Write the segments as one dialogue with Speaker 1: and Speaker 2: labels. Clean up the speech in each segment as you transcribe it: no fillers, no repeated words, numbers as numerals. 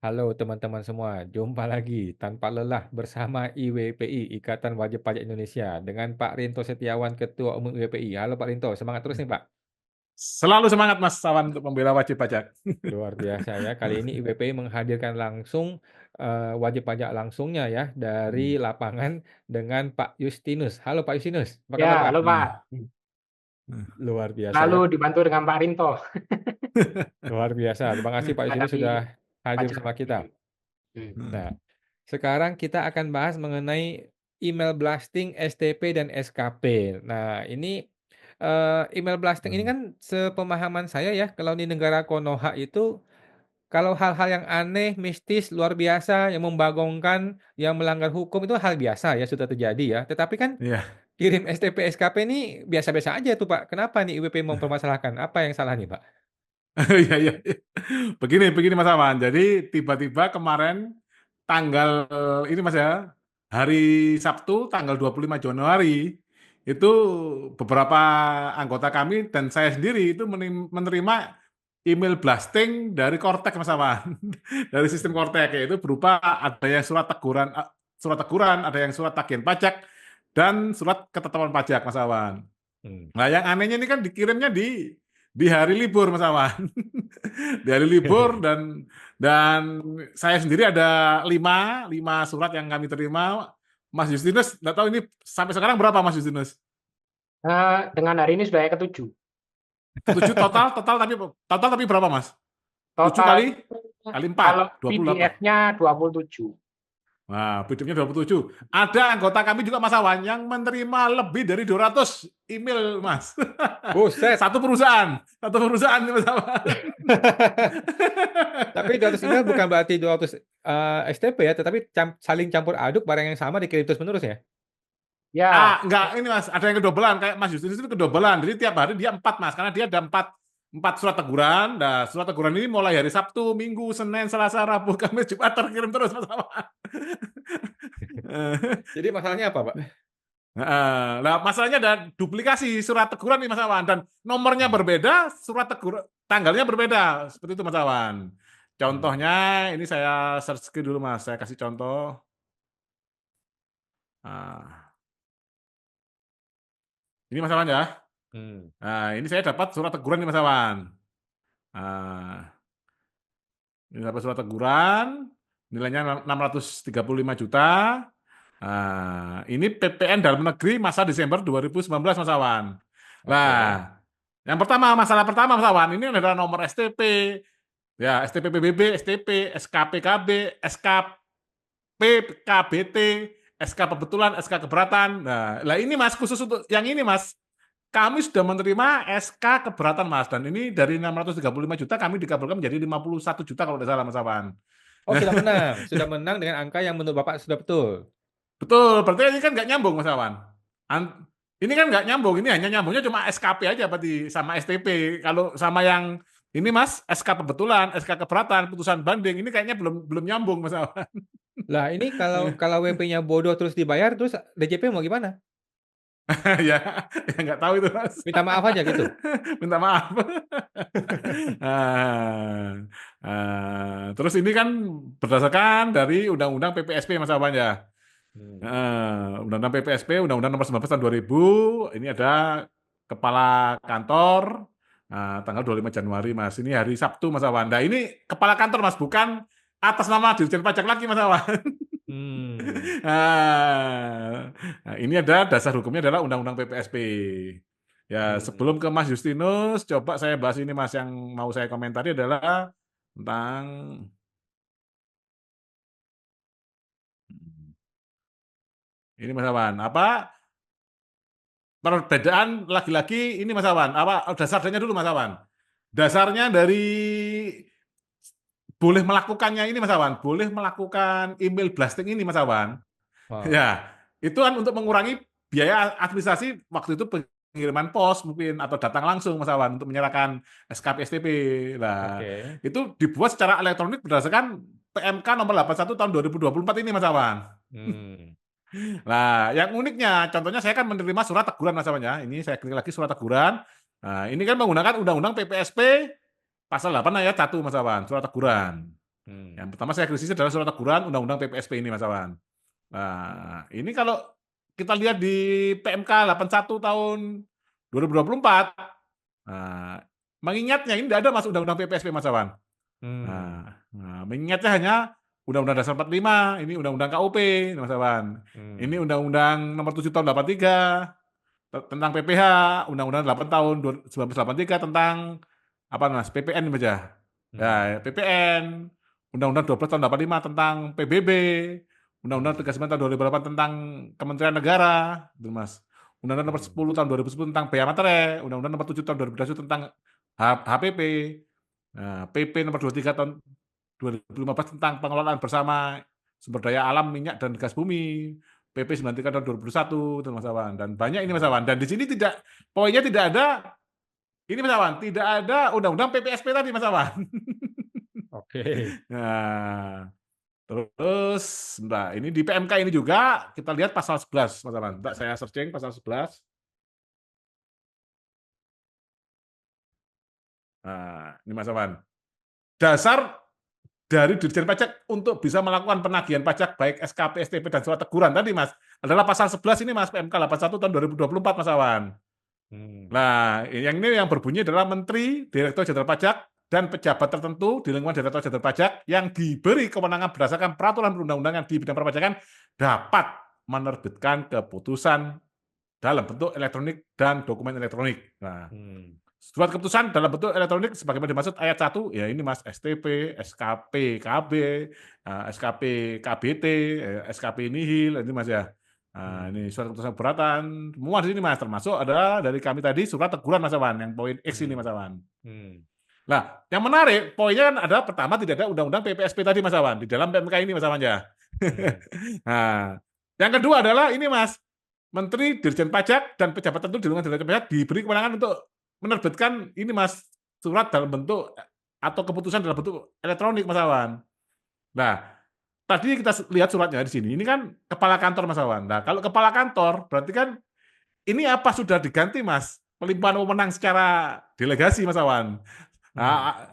Speaker 1: Halo teman-teman semua, jumpa lagi tanpa lelah bersama IWPI, Ikatan Wajib Pajak Indonesia, dengan Pak Rinto Setiawan, Ketua Umum IWPI. Halo Pak Rinto, semangat terus nih Pak.
Speaker 2: Selalu semangat Mas Sawan untuk membela wajib pajak.
Speaker 1: Luar biasa ya, kali ini IWPI menghadirkan langsung wajib pajak langsungnya ya dari
Speaker 2: Hmm.
Speaker 1: lapangan dengan Pak Justinus. Halo Pak Justinus, apa
Speaker 3: Ya,
Speaker 1: kabar Pak?
Speaker 3: halo Pak.
Speaker 2: Nah,
Speaker 1: Luar biasa
Speaker 3: Lalu
Speaker 1: ya,
Speaker 3: dibantu dengan Pak Rinto,
Speaker 1: luar biasa. Terima kasih Pak Justinus
Speaker 3: menghadapi
Speaker 1: sudah hadir
Speaker 3: pajak.
Speaker 1: bersama kita.
Speaker 3: Hmm.
Speaker 1: Nah, sekarang kita akan bahas mengenai email blasting, STP, dan SKP. Nah, ini, email blasting ini kan sepemahaman saya ya, kalau di negara Konoha itu, kalau hal-hal yang aneh, mistis, luar biasa, yang membagongkan, yang melanggar hukum itu hal biasa ya, sudah terjadi ya. Tetapi kan
Speaker 2: Iya,
Speaker 1: kirim STP, SKP ini biasa-biasa aja tuh Pak. Kenapa nih IWP mempermasalahkan? Apa yang salah nih Pak?
Speaker 2: iya, iya. Begini Mas Sawan. Jadi tiba-tiba kemarin tanggal ini Mas ya, hari Sabtu tanggal 25 Januari itu beberapa anggota kami dan saya sendiri itu menerima email blasting dari Kortek Mas Sawan. Dari sistem
Speaker 1: Hmm,
Speaker 2: Kortek yaitu berupa ada yang surat teguran, ada yang surat tagihan pajak dan surat ketetapan pajak Mas Sawan.
Speaker 1: hmm.
Speaker 2: Nah, yang anehnya ini kan dikirimnya di hari libur, Mas Awan. Di hari libur dan saya sendiri ada lima surat yang kami terima. Mas Justinus, nggak tahu ini sampai sekarang berapa Mas Justinus?
Speaker 3: Dengan hari ini sudah yang ketujuh.
Speaker 2: Ketujuh total tapi berapa Mas? Tujuh
Speaker 3: Total
Speaker 2: kali
Speaker 3: kalau
Speaker 2: 4, 28.
Speaker 3: PDF-nya 27.
Speaker 2: Nah, BDM-nya 27. Ada anggota kami juga Mas Awan yang menerima lebih dari 200 email, Mas.
Speaker 1: Buset!
Speaker 2: Satu perusahaan nih, Mas Awan.
Speaker 1: Tapi 200 email bukan berarti 200 STP ya, tetapi saling campur aduk barang yang sama dikirim terus-menerus ya?
Speaker 3: Ya,
Speaker 2: Enggak, ini Mas, ada yang kedobelan kayak Mas Justinus itu kedobelan. Jadi tiap hari dia 4 Mas, karena dia ada 4 surat teguran. Nah, surat teguran ini mulai hari Sabtu, Minggu, Senin, Selasa, Rabu, Kamis, Jumat terkirim terus Mas Awan.
Speaker 1: Jadi masalahnya apa, Pak?
Speaker 2: Nah, masalahnya ada duplikasi surat teguran nih Mas Awan dan nomornya
Speaker 1: Hmm,
Speaker 2: berbeda, surat teguran tanggalnya berbeda. Seperti itu Mas Awan.
Speaker 1: hmm,
Speaker 2: Contohnya ini saya search dulu Mas, saya kasih contoh. Nah, ini Mas Awan ya.
Speaker 1: hmm,
Speaker 2: Nah, ini saya dapat surat teguran nih Mas Awan. Nah, ini dapat surat teguran, nilainya 635 juta. Nah, ini PPN dalam negeri masa Desember 2019 Mas Awan.
Speaker 1: oke.
Speaker 2: Nah, masalah pertama Mas Awan, ini adalah nomor STP, ya STP PBB, STP, SKPKB, SKPKBT, SK Kebetulan, SK Keberatan. Nah, ini Mas khusus untuk yang ini Mas, kami sudah menerima SK Keberatan Mas, dan ini dari 635 juta kami dikabulkan menjadi 51 juta kalau tidak salah Mas Awan.
Speaker 1: Oh, sudah menang dengan angka yang menurut Bapak sudah betul?
Speaker 2: Betul, berarti ini kan nggak nyambung Mas Awan. Ini kan nggak nyambung, ini hanya nyambungnya cuma SKP aja berarti sama STP. Kalau sama yang ini Mas, SK Kebetulan, SK Keberatan, putusan banding, ini kayaknya belum belum nyambung Mas Awan.
Speaker 1: Lah ini kalau WP-nya bodoh terus dibayar, terus DJP mau gimana?
Speaker 2: Ya, ya nggak tahu itu Mas.
Speaker 1: Minta maaf aja gitu?
Speaker 2: Minta maaf. Terus ini kan berdasarkan dari Undang-Undang PPSP Mas Awan ya.
Speaker 1: Hmm,
Speaker 2: Undang-Undang PPSP, Undang-Undang Nomor 19 Tahun 2000, ini ada kepala kantor, tanggal 25 Januari Mas. Ini hari Sabtu Mas Awan. Nah ini kepala kantor Mas, bukan atas nama Dirjen Pajak lagi Mas Awan.
Speaker 1: hmm,
Speaker 2: Nah, ini ada dasar hukumnya adalah Undang-Undang PPSP. Ya,
Speaker 1: hmm.
Speaker 2: sebelum ke Mas Justinus, coba saya bahas ini Mas yang mau saya komentari adalah tentang ini Mas Awan. Apa perbedaan lagi-lagi ini Mas Awan? Apa dasarnya dulu Mas Awan? Dasarnya dari boleh melakukannya ini Mas Awan, boleh melakukan email blasting ini Mas Awan.
Speaker 1: Wow,
Speaker 2: Ya, itu kan untuk mengurangi biaya administrasi waktu itu pengiriman pos mungkin atau datang langsung Mas Awan untuk menyerahkan SKP STP. Nah,
Speaker 1: oke.
Speaker 2: itu dibuat secara elektronik berdasarkan PMK nomor 81 tahun 2024 ini Mas Awan.
Speaker 1: Hmm,
Speaker 2: Nah, yang uniknya, contohnya saya kan menerima surat teguran Mas Awan ya. Ini saya klik lagi surat teguran. Nah, ini kan menggunakan Undang-Undang PPSP pasal 8 ayat 1 Mas Awan, surat teguran. Yang pertama saya kritisi adalah surat teguran Undang-Undang PPSP ini, Mas Awan. Nah, ini kalau kita lihat di PMK 81 tahun 2024, nah, mengingatnya ini tidak ada Mas Undang-Undang PPSP, Mas Awan. Mengingatnya hanya Undang-Undang Dasar 45, ini Undang-Undang KUP, Mas Awan. Ini Undang-Undang Nomor 7 tahun 83 tentang PPH, Undang-Undang 8 tahun 1983 tentang apa Mas? PPN aja. Ya, PPN, Undang-Undang 12 tahun 85 tentang PBB, Undang-Undang 39 tahun 2008 tentang Kementerian Negara, gitu Mas. Undang-Undang Nomor 10 tahun 2010 tentang Bea Materai, Undang-Undang Nomor 7 tahun 2012 tentang HPP, nah, PP Nomor 23 tahun 2015 tentang pengelolaan bersama sumber daya alam, minyak dan gas bumi, PP 93 tahun 2021 itu Mas Awan. Dan banyak ini Mas Awan. Dan di sini poinnya tidak ada ini Mas Awan, tidak ada Undang-Undang PPSP tadi Mas Awan.
Speaker 1: Oke.
Speaker 2: Nah, terus nah ini di PMK ini juga kita lihat pasal 11 Mas Awan. Mbak saya searching pasal 11. Nah, ini Mas Awan. Dasar dari Dirjen Pajak untuk bisa melakukan penagihan pajak baik SKP, STP dan surat teguran tadi Mas adalah pasal 11 ini Mas PMK 81 tahun 2024 Mas Awan. Nah, yang berbunyi adalah Menteri, Direktur Jenderal Pajak dan pejabat tertentu di lingkungan Direktur Jenderal Pajak yang diberi kewenangan berdasarkan peraturan perundang-undangan di bidang perpajakan dapat menerbitkan keputusan dalam bentuk elektronik dan dokumen elektronik. Nah, surat keputusan dalam bentuk elektronik sebagaimana dimaksud ayat 1, ya ini Mas, STP, SKP KB, SKP KBT, SKP nihil, ini Mas ya. Nah, ini surat keputusan keberatan, semua di sini Mas, termasuk ada dari kami tadi surat teguran Mas Awan, yang poin X ini Mas Awan. Nah, yang menarik, poinnya kan ada pertama tidak ada Undang-Undang PPSP tadi Mas Awan, di dalam PMK ini Mas Awan ya. Nah, yang kedua adalah ini Mas, Menteri, Dirjen Pajak, dan pejabat tertentu di lingkungan Dirjen Pajak diberi kewenangan untuk menerbitkan ini Mas, surat dalam bentuk atau keputusan dalam bentuk elektronik Mas Awan. Nah, tadi kita lihat suratnya di sini, ini kan kepala kantor Mas Awan. Nah, kalau kepala kantor berarti kan ini apa sudah diganti Mas? Pelimpahan wewenang secara delegasi Mas Awan. Nah,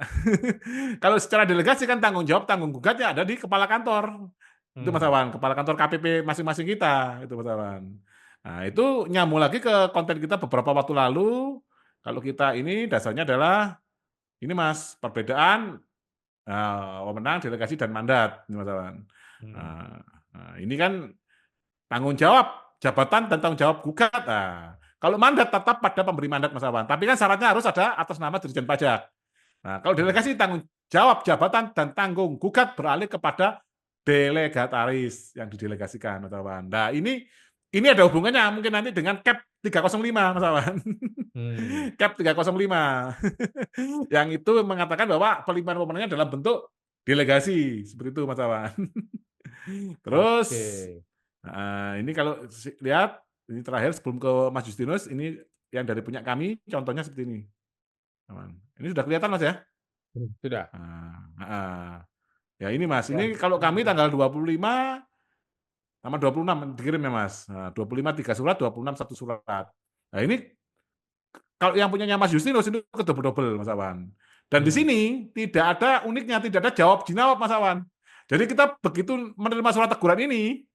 Speaker 2: kalau secara delegasi kan tanggung jawab, tanggung gugatnya ada di kepala kantor. Itu Mas Awan, kepala kantor KPP masing-masing kita, itu Mas Awan. Nah, itu nyambung lagi ke konten kita beberapa waktu lalu. Kalau kita ini dasarnya adalah ini Mas, perbedaan wewenang, delegasi dan mandat, ini Mas Awan. Nah, ini kan tanggung jawab jabatan dan tanggung jawab gugat. Nah, kalau mandat tetap pada pemberi mandat Mas Awan, tapi kan syaratnya harus ada atas nama Dirjen Pajak. Nah, kalau delegasi tanggung jawab jabatan dan tanggung gugat beralih kepada delegataris yang didelegasikan Mas Awan. Nah, ini ada hubungannya mungkin nanti dengan CAP 305 Mas Awan. CAP 305 yang itu mengatakan bahwa pelimpahan wewenangnya dalam bentuk delegasi seperti itu Mas Awan. Terus ini kalau lihat ini terakhir sebelum ke Mas Justinus, ini yang dari punya kami contohnya seperti ini. Ini sudah kelihatan Mas ya?
Speaker 1: Sudah.
Speaker 2: Ya ini Mas, ini kalau kami tanggal 25 sama 26 dikirim ya Mas. Nah, 25 3 surat, 26 1 surat. Nah, ini kalau yang punyanya Mas Justinus itu kedobel-dobel Mas Awan. Dan di sini tidak ada uniknya, tidak ada jawab jinawab Mas Awan. Jadi kita begitu menerima surat teguran ini,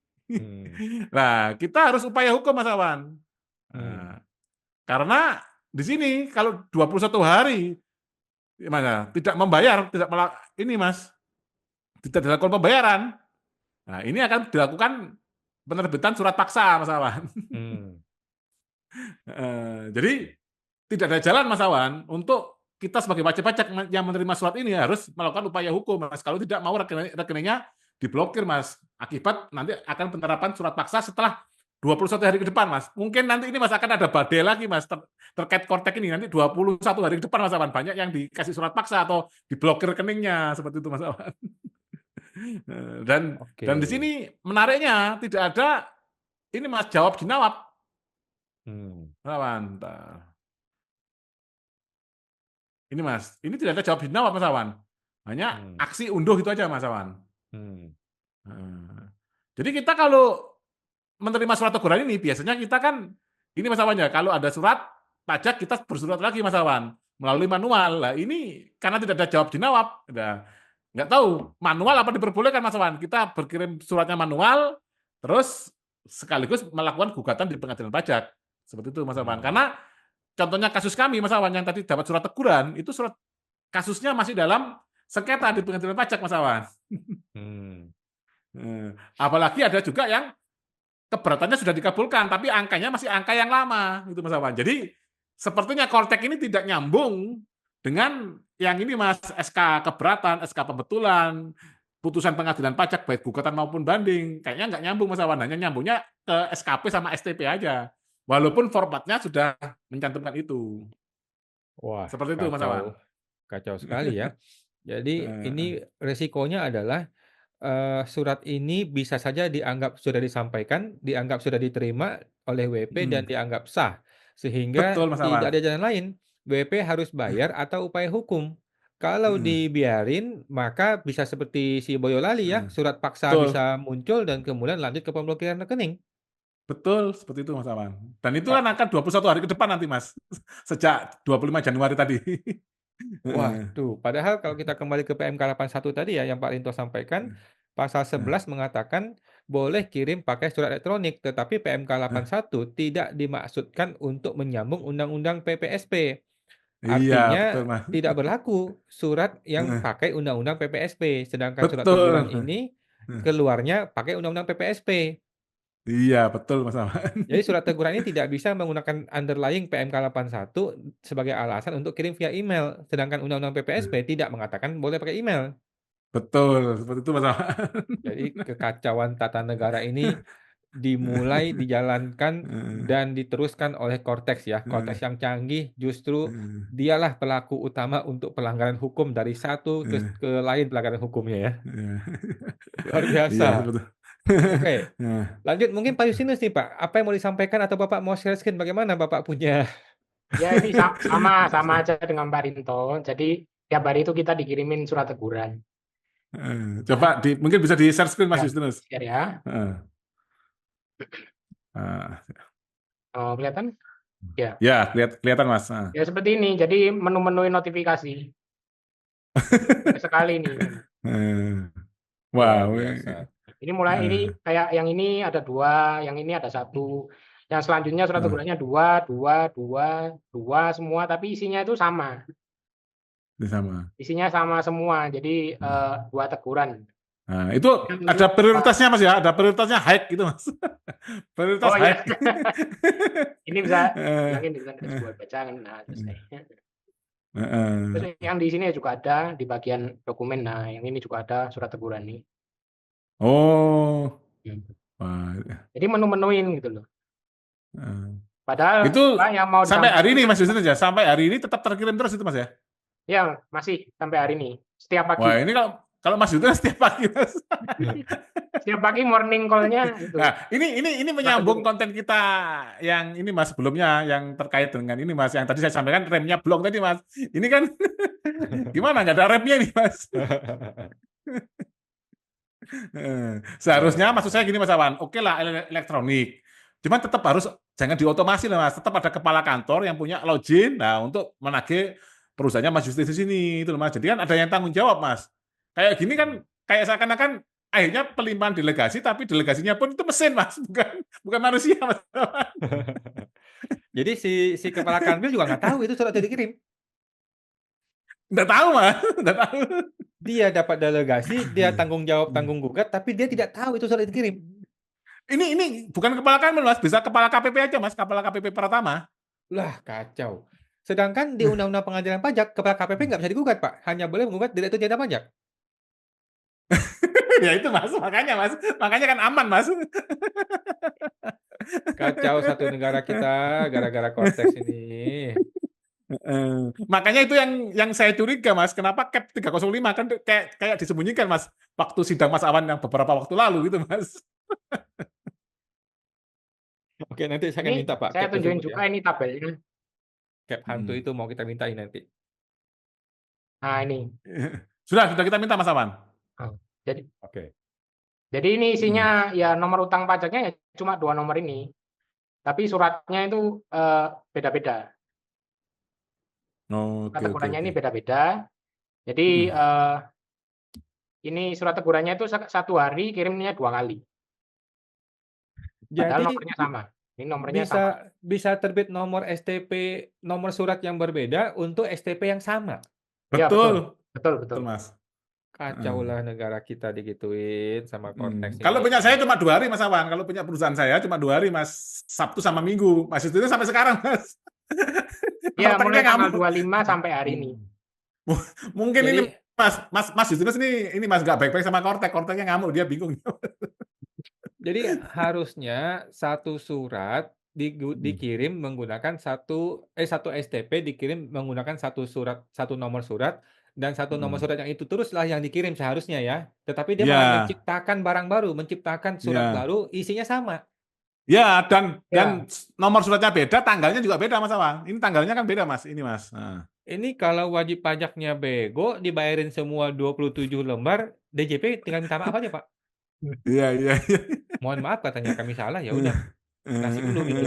Speaker 2: nah kita harus upaya hukum Mas Awan. Nah, karena di sini kalau 21 hari gimana? Tidak membayar, ini Mas, tidak dilakukan pembayaran. Nah, ini akan dilakukan penerbitan surat paksa Mas Awan. Jadi tidak ada jalan Mas Awan untuk kita sebagai wajib pajak yang menerima surat ini harus melakukan upaya hukum Mas. Kalau tidak mau rekeningnya diblokir Mas. Akibat nanti akan penerapan surat paksa setelah 21 hari ke depan Mas. Mungkin nanti ini Mas akan ada badai lagi Mas terkait Kortek ini. Nanti 21 hari ke depan Mas Awan. Banyak yang dikasih surat paksa atau diblokir rekeningnya seperti itu Mas Awan. Dan di sini menariknya tidak ada ini Mas jawab jinawab. Mas Awan. Ini Mas, ini tidak ada jawab jinawab Mas Awan. Hanya aksi unduh itu aja Mas Awan. Jadi kita kalau menerima surat teguran ini biasanya kita kan ini Mas Awan ya, kalau ada surat pajak kita bersurat lagi Mas Awan melalui manual. Lah ini karena tidak ada jawab jinawab, Nggak tahu manual apa diperbolehkan Mas Awan. Kita berkirim suratnya manual, terus sekaligus melakukan gugatan di pengadilan pajak. Seperti itu Mas Awan. Karena contohnya kasus kami Mas Awan yang tadi dapat surat teguran, itu surat kasusnya masih dalam sengketa di pengadilan pajak Mas Awan.
Speaker 1: Hmm.
Speaker 2: Apalagi ada juga yang keberatannya sudah dikabulkan, tapi angkanya masih angka yang lama, itu Mas Awan. Jadi sepertinya Kortek ini tidak nyambung dengan yang ini Mas, SK keberatan, SK pembetulan, putusan pengadilan pajak baik gugatan maupun banding. Kayaknya nggak nyambung Mas Awan, hanya nyambungnya ke SKP sama STP aja. Walaupun formatnya sudah mencantumkan itu.
Speaker 1: Wah,
Speaker 2: Seperti itu Mas Awan.
Speaker 1: kacau, kacau sekali ya. Jadi ini resikonya adalah surat ini bisa saja dianggap sudah disampaikan, dianggap sudah diterima oleh WP dan dianggap sah. Sehingga
Speaker 2: Betul Mas
Speaker 1: tidak
Speaker 2: Awan.
Speaker 1: ada jalan lain. WP harus bayar atau upaya hukum. Kalau dibiarin, maka bisa seperti si Boyolali ya, surat paksa
Speaker 2: Betul.
Speaker 1: bisa muncul dan kemudian lanjut ke pemblokiran rekening.
Speaker 2: Betul, seperti itu Mas Awan. Dan itu kan
Speaker 1: Pak,
Speaker 2: akan 21 hari ke depan nanti Mas. Sejak 25 Januari tadi.
Speaker 1: waduh, padahal kalau kita kembali ke PMK 81 tadi ya yang Pak Rinto sampaikan, pasal 11 mengatakan boleh kirim pakai surat elektronik, tetapi PMK 81 tidak dimaksudkan untuk menyambung Undang-Undang PPSP.
Speaker 2: Iya, betul
Speaker 1: Artinya
Speaker 2: Mas.
Speaker 1: tidak berlaku surat yang pakai Undang-Undang PPSP, sedangkan surat teguran
Speaker 2: Betul.
Speaker 1: ini keluarnya pakai Undang-Undang PPSP.
Speaker 2: Iya, betul Mas Awan.
Speaker 1: Jadi surat teguran ini tidak bisa menggunakan underlying PMK 81 sebagai alasan untuk kirim via email, sedangkan Undang-Undang PPSP tidak mengatakan boleh pakai email.
Speaker 2: Betul, seperti itu Mas Awan.
Speaker 1: Jadi kekacauan tata negara ini dimulai, dijalankan, dan diteruskan oleh Cortex ya. Cortex yang canggih justru dialah pelaku utama untuk pelanggaran hukum dari satu ke lain pelanggaran hukumnya ya. Luar
Speaker 2: Iya,
Speaker 1: biasa.
Speaker 2: betul.
Speaker 1: Oke, lanjut mungkin Pak Yusinus nih Pak. Apa yang mau disampaikan atau Bapak mau share screen bagaimana Bapak punya?
Speaker 3: Ya ini sama aja dengan Pak Rinto. Jadi tiap hari itu kita dikirimin surat teguran.
Speaker 2: Coba mungkin bisa di share screen Mas
Speaker 3: Ya,
Speaker 2: Justinus.
Speaker 3: share ya. Oh, kelihatan? Ya.
Speaker 2: Ya, kelihatan Mas.
Speaker 3: Ya seperti ini. Jadi menu-menuin notifikasi. Sekali ini.
Speaker 2: Wow.
Speaker 3: Ini mulai ini kayak yang ini ada 2, yang ini ada 1. Yang selanjutnya surat tegurannya 2, 2, 2, 2 semua, tapi isinya itu sama.
Speaker 2: Sama.
Speaker 3: Isinya sama semua. Jadi 2 teguran.
Speaker 2: Nah, itu ada prioritasnya Mas ya, ada prioritasnya high gitu Mas. Prioritas
Speaker 3: Oh iya.
Speaker 2: high.
Speaker 3: Ini bisa bilangin dengan sebuah bacaan. Nah, selesai. Terus yang di sini juga ada di bagian dokumen. Nah, yang ini juga ada surat teguran nih.
Speaker 2: Oh.
Speaker 3: Jadi menu-menuin gitu loh. Padahal
Speaker 2: itu
Speaker 3: yang mau
Speaker 2: sampai hari ini Mas
Speaker 3: disampaikan
Speaker 2: Justinus ya, sampai hari ini tetap terkirim terus itu Mas ya?
Speaker 3: ya masih sampai hari ini. Setiap pagi.
Speaker 2: Wah, ini kalau Mas Justinus setiap pagi Mas.
Speaker 3: Setiap pagi morning call-nya itu.
Speaker 2: Nah, ini menyambung konten kita yang ini Mas sebelumnya yang terkait dengan ini Mas, yang tadi saya sampaikan remnya blok tadi Mas. Ini kan gimana nggak ada remnya nih Mas? Seharusnya maksud saya gini Mas Awan, oke lah elektronik. Cuman tetap harus jangan diotomasi lah Mas, tetap ada kepala kantor yang punya login nah untuk menagih perusahaannya Mas Justinus di sini itu loh Mas. Jadi kan ada yang tanggung jawab Mas. Kayak gini kan kayak seakan-akan akhirnya pelimpahan delegasi tapi delegasinya pun itu mesin Mas, bukan manusia Mas.
Speaker 1: Jadi si kepala kanwil juga nggak tahu itu surat yang dikirim.
Speaker 2: Nggak tahu Mas, nggak tahu.
Speaker 1: Dia dapat delegasi, dia tanggung jawab tanggung gugat, tapi dia tidak tahu itu surat yang dikirim.
Speaker 2: Ini bukan kepala kanwil Mas, bisa kepala KPP aja Mas, kepala KPP Pratama.
Speaker 1: Lah kacau. Sedangkan di Undang-Undang Pengadilan Pajak, kepala KPP nggak bisa digugat Pak, hanya boleh menggugat Direktur Jenderal Pajak.
Speaker 2: Ya itu Mas, makanya kan aman Mas.
Speaker 1: Kacau satu negara kita gara-gara Cortex ini.
Speaker 2: Makanya itu yang saya curiga Mas, kenapa Cap 305 kan kayak disembunyikan Mas waktu sidang Mas Awan yang beberapa waktu lalu gitu Mas.
Speaker 1: Oke, nanti saya akan minta Pak
Speaker 3: Saya
Speaker 1: Cap
Speaker 3: tunjukin
Speaker 1: tersebut
Speaker 3: juga
Speaker 1: ya.
Speaker 3: ini tabelnya.
Speaker 1: Cap hantu itu mau kita mintain nanti.
Speaker 3: Nah, ini.
Speaker 2: Sudah kita minta Mas Awan.
Speaker 3: Jadi
Speaker 1: Oke.
Speaker 3: Jadi ini isinya ya nomor utang pajaknya ya cuma 2 nomor ini. Tapi suratnya itu beda-beda.
Speaker 2: Oke.
Speaker 3: Tegurannya ini beda-beda. Jadi ini surat tegurannya itu 1 hari kirimnya 2 kali. Padahal
Speaker 1: Jadi
Speaker 3: nomornya sama. Ini nomornya sama.
Speaker 1: bisa terbit nomor STP, nomor surat yang berbeda untuk STP yang sama.
Speaker 3: Ya,
Speaker 2: Betul.
Speaker 3: betul.
Speaker 2: Betul, Mas.
Speaker 1: Kacau lah negara kita digituin sama konteks
Speaker 2: Kalau
Speaker 1: ini.
Speaker 2: punya saya cuma 2 hari, Mas Awan. Kalau punya perusahaan saya cuma 2 hari, Mas. Sabtu sama Minggu. Mas itu sampai sekarang, Mas.
Speaker 3: Ya, mulai
Speaker 2: Korteknya
Speaker 3: tanggal
Speaker 2: ngamuk.
Speaker 3: 25 sampai hari ini.
Speaker 2: Mungkin ini
Speaker 1: Jadi
Speaker 2: Mas Justinus ini Mas nggak baik-baik sama korteknya ngamuk, dia bingung.
Speaker 1: Jadi harusnya satu surat dikirim menggunakan satu STP dikirim menggunakan satu nomor surat dan satu nomor surat yang itu teruslah yang dikirim seharusnya ya. Tetapi dia malah
Speaker 2: Ya,
Speaker 1: menciptakan barang baru, menciptakan surat
Speaker 2: ya.
Speaker 1: baru isinya sama.
Speaker 2: Ya, dan
Speaker 3: Ya.
Speaker 2: nomor suratnya beda, tanggalnya juga beda, Mas Awan. Ini tanggalnya kan beda, Mas. Ini, Mas. Nah.
Speaker 1: Ini kalau wajib pajaknya bego dibayarin semua 27 lembar, DJP tinggal minta maaf aja, Pak.
Speaker 2: Iya, iya, iya.
Speaker 1: Mohon maaf katanya kami salah, ya udah kasih dulu gitu.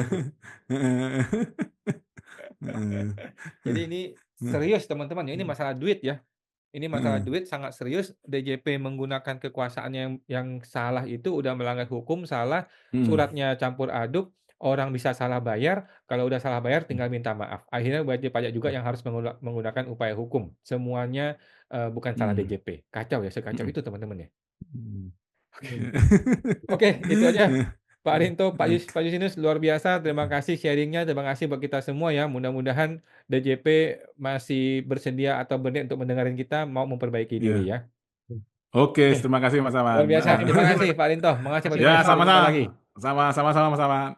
Speaker 1: Jadi ini serius teman-teman ya, ini masalah duit ya. Ini masalah duit sangat serius. DJP menggunakan kekuasaannya yang salah itu udah melanggar hukum, salah, suratnya campur aduk, orang bisa salah bayar, kalau udah salah bayar tinggal minta maaf. Akhirnya wajib pajak juga yang harus menggunakan upaya hukum. Semuanya bukan salah DJP. Kacau ya, sekacau itu teman-teman ya. Oke, itu aja. Pak Rinto, Pak Yusinus, luar biasa. Terima kasih sharingnya. Terima kasih buat kita semua ya. Mudah-mudahan DJP masih bersedia atau berniat untuk mendengarin kita, mau memperbaiki diri ya.
Speaker 2: Oke, terima kasih Mas Aman.
Speaker 1: Luar biasa. Terima kasih Pak Rinto. Makasih buat
Speaker 2: Ya,
Speaker 1: kita. Sampai jumpa
Speaker 2: sama-sama.
Speaker 1: lagi.
Speaker 2: Sama-sama Mas Aman.